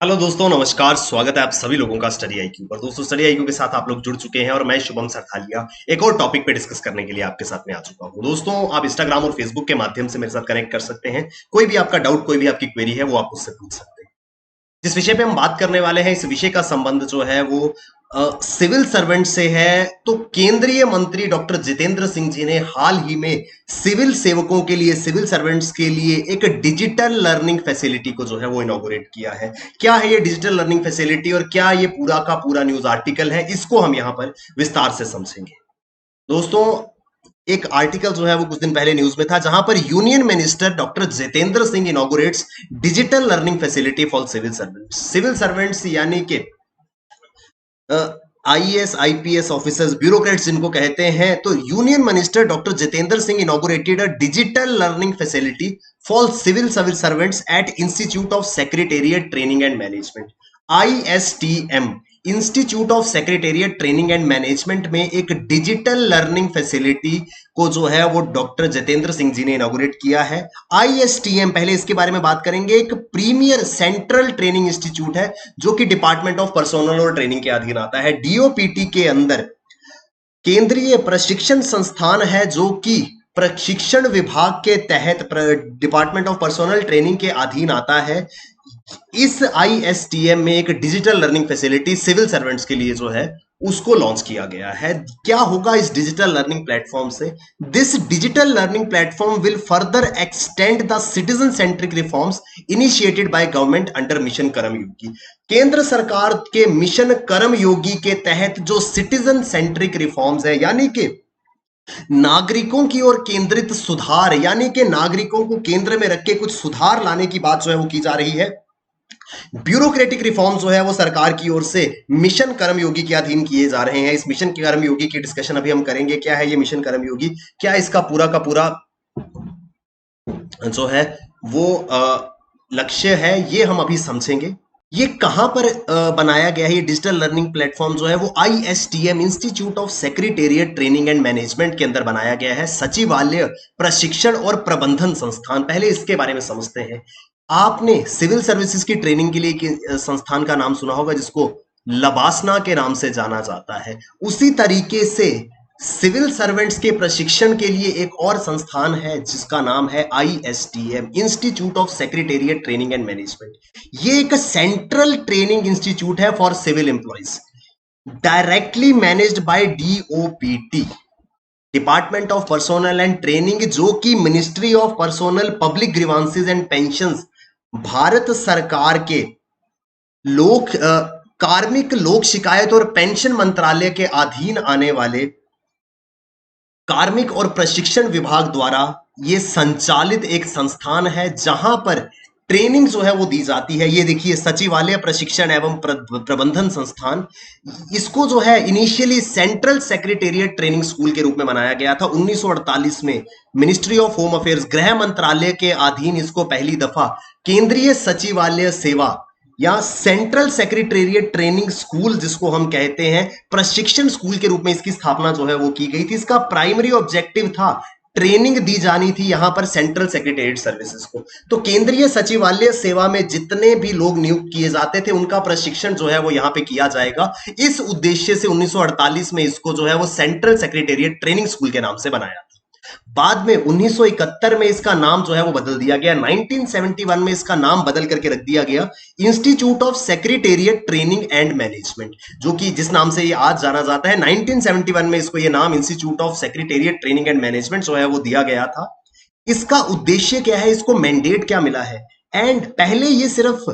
Hello दोस्तों, नमस्कार। स्वागत है आप सभी लोगों का स्टडी आईक्यू पर। दोस्तों, स्टडी आईक्यू के साथ आप लोग जुड़ चुके हैं और मैं शुभम सरथालिया एक और टॉपिक पे डिस्कस करने के लिए आपके साथ में आ चुका हूं। दोस्तों, आप इंस्टाग्राम और फेसबुक के माध्यम से मेरे साथ कनेक्ट कर सकते हैं। कोई भी आपका डाउट, कोई भी आपकी क्वेरी है, वो आप मुझसे पूछ सकते हैं। जिस विषय पे हम बात करने वाले हैं, इस विषय का संबंध जो है वो सिविल सर्वेंट से है। तो केंद्रीय मंत्री डॉक्टर जितेंद्र सिंह जी ने हाल ही में सिविल सेवकों के लिए, सिविल सर्वेंट्स के लिए एक डिजिटल लर्निंग फैसिलिटी को जो है वो इनॉग्रेट किया है। क्या है ये डिजिटल लर्निंग फैसिलिटी और क्या ये पूरा का पूरा न्यूज आर्टिकल है, इसको हम यहाँ पर विस्तार से समझेंगे। दोस्तों, एक आर्टिकल जो है वो कुछ दिन पहले न्यूज में था, जहां पर union minister doctor Jitendra Singh inaugurates digital learning facility for civil servants. Civil servants यानी कि आईएएस आईपीएस ऑफिसर्स, ब्यूरोक्रेट्स जिनको कहते हैं। तो union minister doctor Jitendra Singh inaugurated a digital learning facility for civil servants at institute of secretariat training and management, ISTM. Institute of secretariat training and management में एक digital learning facility को जो है वो डॉक्टर जितेंद्र सिंह जी ने इनॉग्रेट किया है। आईएसटीएम, पहले इसके बारे में बात करेंगे, एक प्रीमियर सेंट्रल ट्रेनिंग इंस्टीट्यूट है जो कि डिपार्टमेंट ऑफ पर्सोनल और ट्रेनिंग के अधीन आता है। डीओपीटी के अंदर केंद्रीय प्रशिक्षण संस्थान है जो कि प्रशिक्षण विभाग के तहत डिपार्टमेंट ऑफ पर्सोनल ट्रेनिंग के अधीन आता है। इस आईएसटीएम में एक digital learning facility civil servants के लिए जो है उसको लॉन्च किया गया है। क्या होगा इस डिजिटल लर्निंग प्लेटफॉर्म से? This digital learning platform will further extend the citizen centric reforms initiated by government under mission Karmayogi. केंद्र सरकार के मिशन कर्मयोगी के तहत जो सिटीजन सेंट्रिक रिफॉर्म्स है, यानी कि नागरिकों की ओर केंद्रित सुधार, यानी कि नागरिकों को केंद्र में रख के कुछ सुधार लाने की बात जो है वो की जा रही है। ब्यूरोक्रेटिक रिफॉर्म जो है वो सरकार की ओर से मिशन कर्मयोगी के अधीन किए जा रहे हैं। इस मिशन कर्मयोगी की डिस्कशन अभी हम करेंगे। क्या है ये मिशन कर्मयोगी, क्या इसका पूरा का पूरा जो है वो लक्ष्य है, ये हम अभी समझेंगे। ये कहां पर बनाया गया है? ये डिजिटल लर्निंग प्लेटफॉर्म जो है वो ISTM, institute of secretariat training and management के अंदर बनाया गया है। सचिवालय प्रशिक्षण और प्रबंधन संस्थान, पहले इसके बारे में समझते हैं। आपने सिविल सर्विसेज की ट्रेनिंग के लिए एक संस्थान का नाम सुना होगा जिसको लबासना के नाम से जाना जाता है। उसी तरीके से सिविल सर्वेंट्स के प्रशिक्षण के लिए एक और संस्थान है जिसका नाम है ISTM, institute of secretariat training and management. ये एक सेंट्रल ट्रेनिंग इंस्टीट्यूट है for civil employees, directly managed by DOPT, department of personnel and training, जो कि ministry of personnel, public grievances and pensions, Bharat सरकार के कार्मिक, लोक शिकायत और पेंशन मंत्रालय के अधीन आने वाले कार्मिक और प्रशिक्षण विभाग द्वारा ये संचालित एक संस्थान है जहां पर ट्रेनिंग जो है वो दी जाती है। ये देखिए, सचिवालय प्रशिक्षण एवं प्रबंधन संस्थान, इसको जो है initially central secretariat training school के रूप में बनाया गया था 1948 में। मिनिस्ट्री ऑफ होम अफेयर्स, गृह मंत्रालय के अधीन इसको पहली दफा केंद्रीय सचिवालय सेवा या सेंट्रल सेक्रेटेरिएट ट्रेनिंग स्कूल, जिसको हम कहते हैं प्रशिक्षण स्कूल के रूप में, इसकी स्थापना जो है वो की गई थी। इसका प्राइमरी ऑब्जेक्टिव था, ट्रेनिंग दी जानी थी यहां पर सेंट्रल सेक्रेटेरिएट सर्विसेज को। तो केंद्रीय सचिवालय सेवा में जितने भी लोग नियुक्त किए जाते थे उनका प्रशिक्षण जो है वो यहां पे किया जाएगा। इस उद्देश्य से 1948 में इसको जो है वो सेंट्रल सेक्रेटेरिएट ट्रेनिंग स्कूल के नाम से बनाया था। बाद में 1971 में इसका नाम जो है वो बदल दिया गया। 1971 में इसका नाम बदल करके रख दिया गया institute of secretariat training and management, जो कि जिस नाम से ये आज जाना जाता है। 1971 में इसको ये नाम institute of secretariat training and management जो है वो दिया गया था। इसका उद्देश्य क्या है, इसको मैंडेट क्या मिला है? एंड पहले ये सिर्फ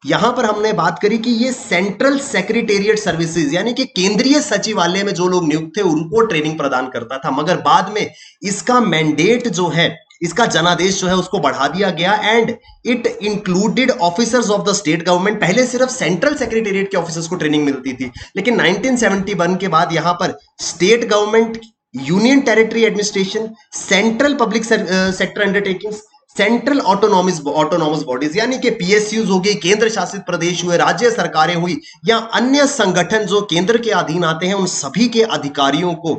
यहां पर हमने बात करी कि ये सेंट्रल सेक्रेटेरिएट सर्विसेज, यानी कि केंद्रीय सचिवालय में जो लोग नियुक्त थे उनको ट्रेनिंग प्रदान करता था, मगर बाद में इसका मैंडेट जो है, इसका जनादेश जो है उसको बढ़ा दिया गया and it included officers of the state government. पहले सिर्फ सेंट्रल सेक्रेटेरिएट के ऑफिसर्स को ट्रेनिंग मिलती थी, लेकिन 1971 के बाद यहां पर state government, union territory administration, central public sector undertakings, central autonomous bodies यानी कि पीएसयूज हो गई, केंद्र शासित प्रदेश हुए, राज्य सरकारें हुई, या अन्य संगठन जो केंद्र के अधीन आते हैं, उन सभी के अधिकारियों को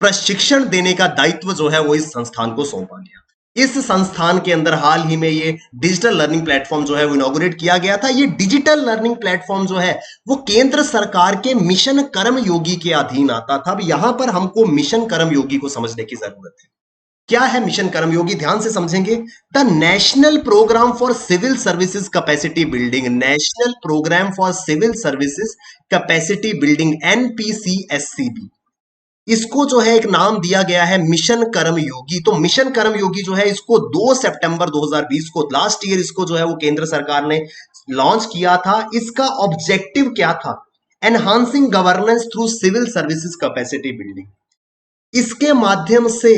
प्रशिक्षण देने का दायित्व जो है वो इस संस्थान को सौंपा गया। इस संस्थान के अंदर हाल ही में ये डिजिटल लर्निंग प्लेटफॉर्म जो है वो इनॉग्रेट किया गया था। ये डिजिटल लर्निंग प्लेटफॉर्म जो है वो केंद्र सरकार के मिशन कर्मयोगी के अधीन आता था। अब यहां पर हमको मिशन कर्मयोगी को समझने की जरूरत है। क्या है मिशन कर्मयोगी, ध्यान से समझेंगे। The national programme for civil services capacity building, national programme for civil services capacity building, NPCSCB, इसको जो है एक नाम दिया गया है मिशन कर्मयोगी। तो मिशन कर्मयोगी जो है इसको 2 सितंबर 2020 को, लास्ट ईयर, इसको जो है वो केंद्र सरकार ने लॉन्च किया था। इसका ऑब्जेक्टिव क्या था? Enhancing governance through civil services capacity building. इसके माध्यम से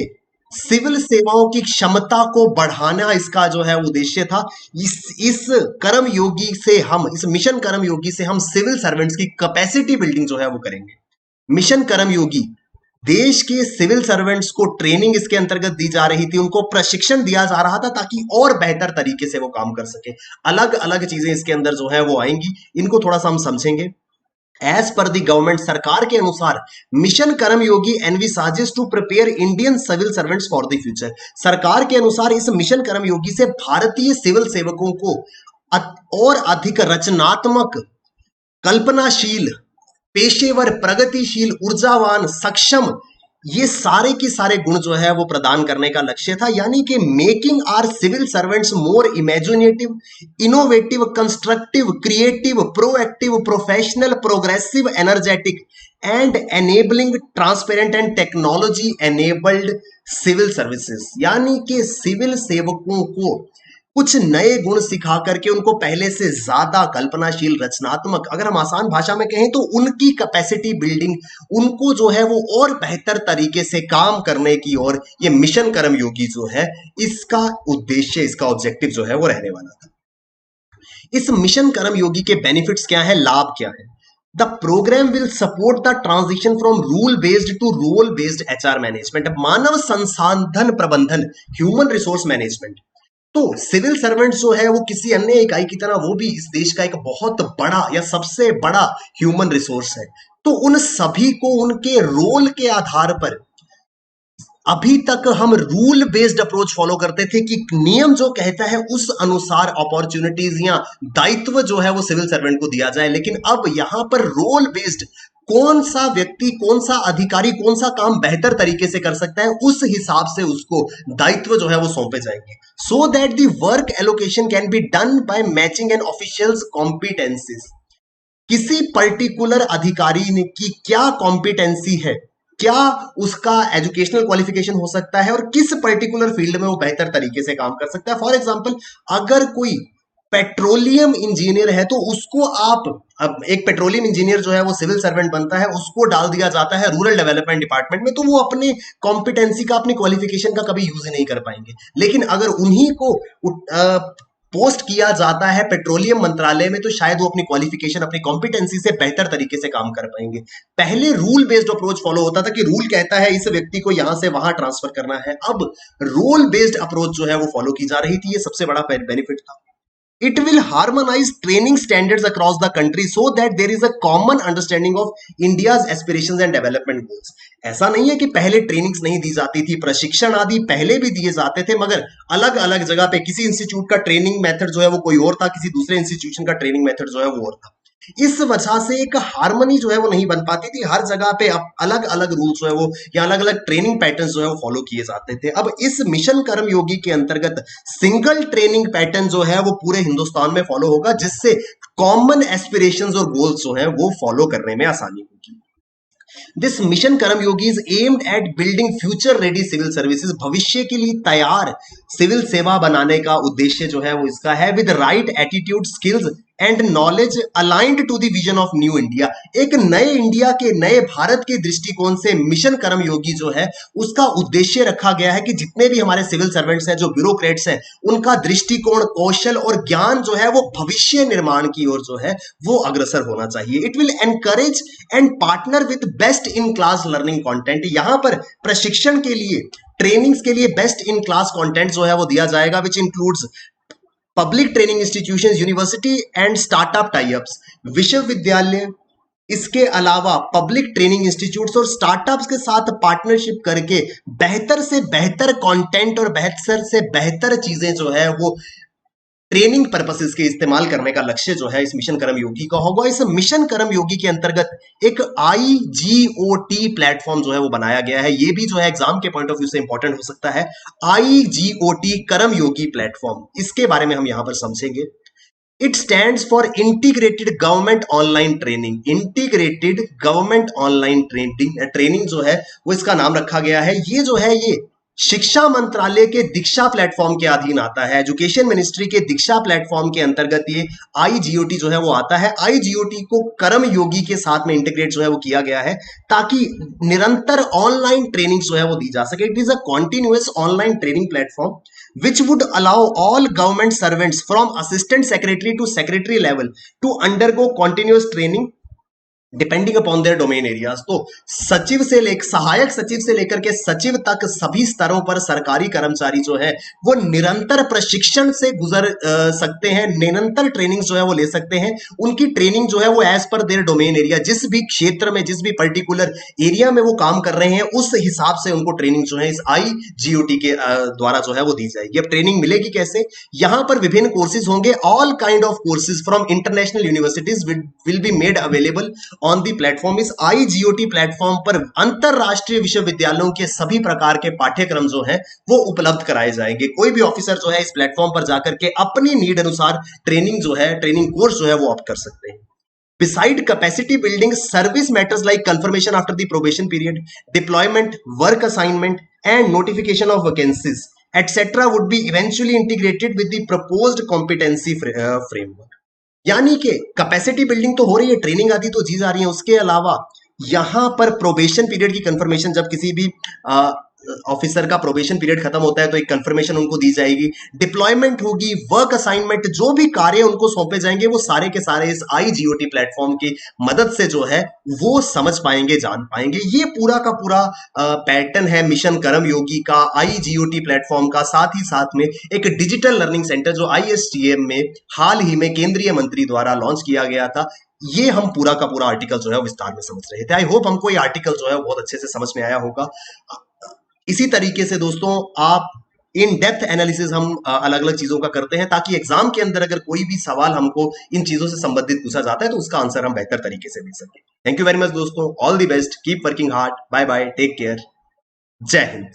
सिविल सेवाओं की क्षमता को बढ़ाना इसका जो है उद्देश्य था। इस कर्मयोगी से हम, इस मिशन कर्मयोगी से हम सिविल सर्वेंट्स की कैपेसिटी बिल्डिंग जो है वो करेंगे। मिशन कर्मयोगी देश के सिविल सर्वेंट्स को ट्रेनिंग इसके अंतर्गत दी जा रही थी, उनको प्रशिक्षण दिया जा रहा था ताकि और बेहतर तरीके से वो काम कर सके। अलग अलग चीजें इसके अंदर जो है वो आएंगी, इनको थोड़ा सा हम समझेंगे। एज पर द गवर्नमेंट, सरकार के अनुसार mission Karmayogi envisages to prepare Indian civil servants for the future. सरकार के अनुसार इस मिशन कर्मयोगी से भारतीय सिविल सेवकों को और अधिक रचनात्मक, कल्पनाशील, पेशेवर, प्रगतिशील, ऊर्जावान, सक्षम, ये सारे के सारे गुण जो है वो प्रदान करने का लक्ष्य था। यानी कि making our civil servants more imaginative, innovative, constructive, creative, proactive, professional, progressive, energetic and enabling transparent and technology enabled civil services. यानी कि सिविल सेवकों को कुछ नए गुण सिखा करके उनको पहले से ज्यादा कल्पनाशील, रचनात्मक, अगर हम आसान भाषा में कहें तो उनकी कैपेसिटी बिल्डिंग, उनको जो है वो और बेहतर तरीके से काम करने की ओर ये मिशन कर्मयोगी जो है इसका उद्देश्य, इसका ऑब्जेक्टिव जो है वो रहने वाला था। इस मिशन कर्मयोगी के बेनिफिट्स क्या है, लाभ क्या है? The program will support the transition from rule based to role based HR management, मानव संसाधन प्रबंधन, ह्यूमन रिसोर्स मैनेजमेंट। तो सिविल सर्वेंट जो है वो किसी अन्य इकाई की तरह वो भी इस देश का एक बहुत बड़ा या सबसे बड़ा ह्यूमन रिसोर्स है। तो उन सभी को उनके रोल के आधार पर, अभी तक हम रूल बेस्ड अप्रोच फॉलो करते थे कि नियम जो कहता है उस अनुसार अपॉर्चुनिटीज या दायित्व जो है वो सिविल सर्वेंट को दिया जाए, लेकिन अब यहां पर रोल बेस्ड, कौन सा व्यक्ति, कौन सा अधिकारी कौन सा काम बेहतर तरीके से कर सकता है, उस हिसाब से उसको दायित्व जो है वो सौंपे जाएंगे। So that the work allocation can be done by matching an officials competencies. किसी पर्टिकुलर अधिकारी की क्या कॉम्पिटेंसी है, क्या उसका एजुकेशनल क्वालिफिकेशन हो सकता है और किस पर्टिकुलर फील्ड में वो बेहतर तरीके से काम कर सकता है। फॉर एग्जांपल, अगर कोई पेट्रोलियम इंजीनियर है तो उसको आप, अब एक पेट्रोलियम इंजीनियर जो है वो सिविल सर्वेंट बनता है, उसको डाल दिया जाता है रूरल डेवलपमेंट डिपार्टमेंट में, तो वो अपने कॉम्पिटेंसी का, अपनी क्वालिफिकेशन का कभी यूज नहीं कर पाएंगे। लेकिन अगर उन्हीं को पोस्ट किया जाता है पेट्रोलियम मंत्रालय में, तो शायद वो अपनी क्वालिफिकेशन, अपनी कॉम्पिटेंसी से बेहतर तरीके से काम कर पाएंगे। पहले रूल बेस्ड अप्रोच फॉलो होता था कि रूल कहता है इस व्यक्ति को यहां से वहां ट्रांसफर करना है, अब रोल बेस्ड अप्रोच जो है वो फॉलो की जा रही थी। ये सबसे बड़ा बेनिफिट था। It will harmonize training standards across the country so that there is a common understanding of India's aspirations and development goals. ऐसा नहीं है कि पहले ट्रेनिंग्स नहीं दी जाती थी, प्रशिक्षण आदि पहले भी दिए जाते थे, मगर अलग अलग जगह पे किसी इंस्टीट्यूट का ट्रेनिंग मेथड जो है वो कोई और था, किसी दूसरे इंस्टीट्यूशन का ट्रेनिंग मेथड जो है वो और था। इस वजह से एक हार्मनी जो है वो नहीं बन पाती थी, हर जगह पे अलग अलग रूल्स जो है वो या अलग अलग ट्रेनिंग पैटर्न जो है वो फॉलो किए जाते थे। अब इस मिशन कर्मयोगी के अंतर्गत सिंगल ट्रेनिंग पैटर्न जो है वो पूरे हिंदुस्तान में फॉलो होगा, जिससे कॉमन एस्पिरेशंस और गोल्स जो है वो फॉलो करने में आसानी होगी। This mission Karmayogi is aimed at building future ready civil services, भविष्य के लिए तैयार सिविल सेवा बनाने का उद्देश्य जो है वो इसका है, with right attitude, skills and knowledge aligned to the vision of new India. एक नए इंडिया के, नए भारत के दृष्टिकोण से मिशन कर्मयोगी जो है उसका उद्देश्य रखा गया है कि जितने भी हमारे सिविल सर्वेंट्स हैं, जो ब्यूरोक्रेट्स हैं, उनका दृष्टिकोण, कौशल और ज्ञान जो है वो भविष्य निर्माण की ओर जो है वो अग्रसर होना चाहिए। It will encourage and partner with best in class learning content. यहां पर प्रशिक्षण के लिए, ट्रेनिंग्स के लिए बेस्ट इन क्लास कंटेंट जो है वो दिया जाएगा, which includes public training institutions, university and startup tie-ups, विश्वविद्यालय, इसके अलावा पब्लिक ट्रेनिंग इंस्टीट्यूट्स और स्टार्टअप्स के साथ पार्टनरशिप करके बेहतर से बेहतर कंटेंट और बेहतर से बेहतर चीजें जो है वो ट्रेनिंग पर्पसेस के इस्तेमाल करने का लक्ष्य जो है इस मिशन कर्मयोगी का होगा। इस मिशन कर्मयोगी के अंतर्गत एक IGOT प्लेटफॉर्म जो है वो बनाया गया है। ये भी जो है एग्जाम के पॉइंट ऑफ व्यू से इंपॉर्टेंट हो सकता है। IGOT कर्मयोगी प्लेटफॉर्म, इसके बारे में हम यहां पर समझेंगे। It stands for integrated government online training. Integrated government online training जो है वो इसका नाम रखा गया है। ये जो है ये शिक्षा मंत्रालय के दीक्षा प्लेटफॉर्म के अधीन आता है। एजुकेशन मिनिस्ट्री के दीक्षा प्लेटफॉर्म के अंतर्गत ये IGOT जो है वो आता है। IGOT को कर्मयोगी के साथ में इंटीग्रेट जो है वो किया गया है ताकि निरंतर ऑनलाइन ट्रेनिंग जो है वो दी जा सके। It is a continuous online training platform which would allow all government servants from assistant secretary to secretary level to undergo continuous training depending upon their domain areas. तो सचिव से लेकर सहायक सचिव से लेकर के सचिव तक सभी स्तरों पर सरकारी कर्मचारी जो है वो निरंतर प्रशिक्षण से गुजर सकते हैं, निरंतर ट्रेनिंग जो है वो ले सकते हैं। उनकी ट्रेनिंग जो है वो as per there domain area, जिस भी क्षेत्र में जिस भी पर्टिकुलर एरिया में वो काम कर रहे हैं उस हिसाब से उनको ट्रेनिंग जो है इस IGOT के द्वारा जो है वो दी जाएगी। अब ट्रेनिंग मिलेगी कैसे? यहां पर विभिन्न कोर्सेज होंगे। All kind of courses from international universities will be made available on the platform. इस IGOT प्लेटफॉर्म पर अंतरराष्ट्रीय विश्वविद्यालयों के सभी प्रकार के पाठ्यक्रम जो है वो उपलब्ध कराए जाएंगे। कोई भी ऑफिसर जो है इस प्लेटफॉर्म पर जाकर के अपनी नीड अनुसार ट्रेनिंग जो है, ट्रेनिंग कोर्स जो है वो ऑप्ट कर सकते हैं। Beside capacity building, service matters like confirmation after the probation period, deployment, work assignment, and notification of vacancies, etc., would be eventually integrated with the proposed competency framework. यानी कि capacity building तो हो रही है, training आदि तो चीज आ रही है, उसके अलावा यहां पर प्रोबेशन पीरियड की कंफर्मेशन, जब किसी भी ऑफिसर का प्रोबेशन पीरियड खत्म होता है तो एक कंफर्मेशन उनको दी जाएगी। डिप्लॉयमेंट होगी, वर्क असाइनमेंट, जो भी कार्य उनको सौंपे जाएंगे वो सारे के सारे इस IGOT प्लेटफॉर्म की मदद से जो है वो समझ पाएंगे, जान पाएंगे। ये पूरा का पूरा पैटर्न है मिशन कर्मयोगी का, IGOT प्लेटफॉर्म का। साथ ही साथ में एक डिजिटल लर्निंग सेंटर जो ISTM में हाल ही में केंद्रीय मंत्री द्वारा लॉन्च किया गया था। ये हम पूरा का पूरा आर्टिकल जो है विस्तार में समझ रहे थे। आई होप हमको ये आर्टिकल जो है बहुत अच्छे से समझ में आया होगा। इसी तरीके से दोस्तों आप इन डेप्थ एनालिसिस हम अलग अलग चीजों का करते हैं ताकि एग्जाम के अंदर अगर कोई भी सवाल हमको इन चीजों से संबंधित पूछा जाता है तो उसका आंसर हम बेहतर तरीके से दे सके। थैंक यू वेरी मच दोस्तों, all the best, keep working hard, bye bye, take care, Jai Hind.